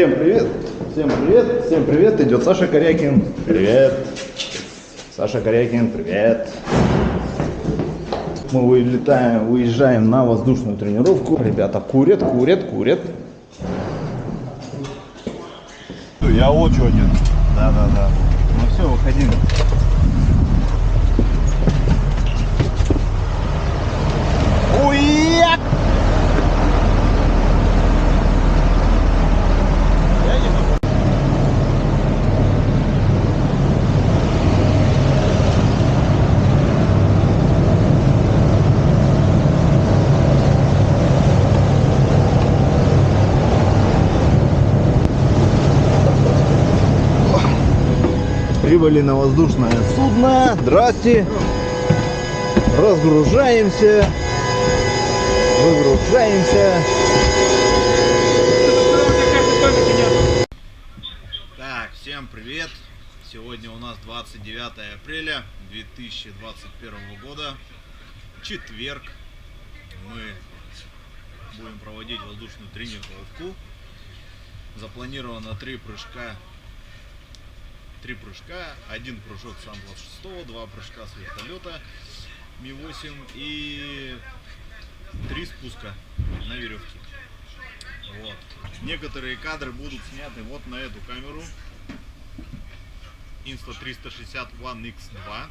Всем привет! Всем привет! Всем привет! Идет Саша Корякин. Привет! Саша Корякин, привет! Мы уезжаем на воздушную тренировку. Ребята курят. Я очень один. Да. Ну все, выходим. Уяк! Прибыли на воздушное судно. Здрасте. Разгружаемся. Выгружаемся. Так, всем привет. Сегодня у нас 29 апреля 2021 года. Четверг. Мы будем проводить воздушную тренировку. Запланировано 3 прыжка. 3 прыжка, 1 прыжок с Ан-26, 2 прыжка с вертолета Ми-8 и 3 спуска на веревке. Вот. Некоторые кадры будут сняты вот на эту камеру Insta360 One X2.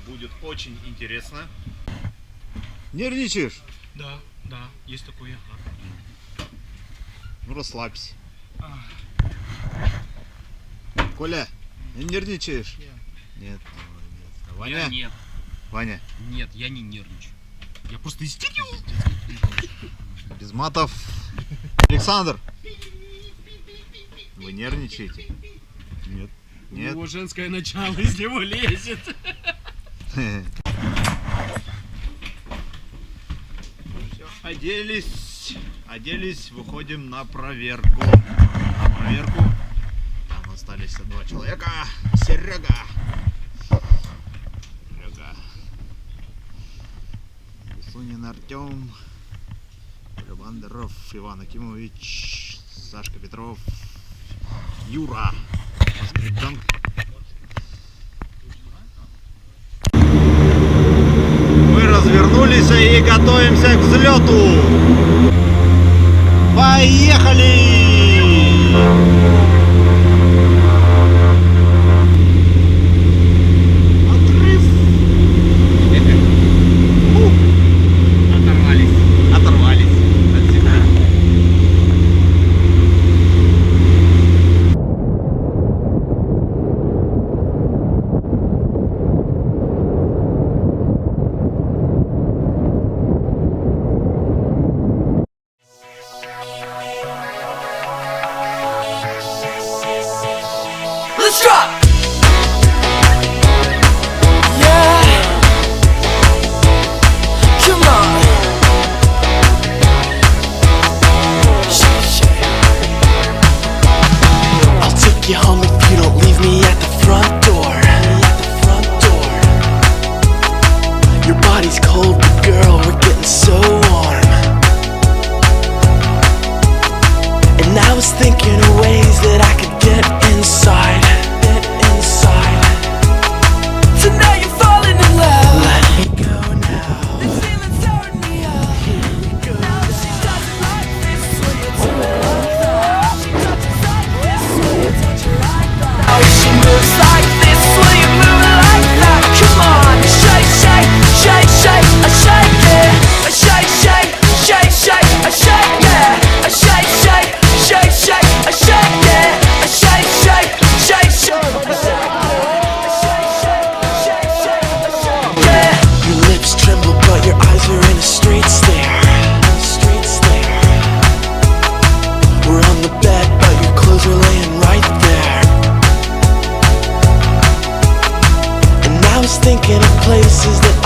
Будет очень интересно. Нервничаешь? Да, есть такое. Ну, расслабься. Коля, не нервничаешь? Нет. Ваня? Нет. Ваня? Нет, я не нервничаю. Я просто истерю. Без матов. Александр, вы нервничаете? Нет. У него женское начало из него лезет. Все, оделись, выходим на проверку. Там остались 2 человека. Серега. Сунин Артем, Коля Бандеров, Иван Акимович, Сашка Петров, Юра. Мы развернулись и готовимся к взлету. Поехали! Оторвались от земли. Let's drop! Yeah! Come on! Shake. I'll take you home if you don't leave me at the front door. Your body's cold, but girl, we're getting so warm. And I was thinking of ways that I could get inside. So now you're falling in love. Let me go now. This feeling's starting me up. Here we go. Now she doesn't like this when you do it like that. She doesn't like this when you touch her like that. Now she moves like this when you move it like that. Come on, shake, shake, shake, shake, I shake it. I shake, shake, shake, shake, I shake it. I shake, shake, shake, shake, I shake it. I shake, shake, shake, shake, I shake it. Your lips tremble, but your eyes are in a straight stare. We're on the bed, but your clothes are laying right there. And I was thinking of places that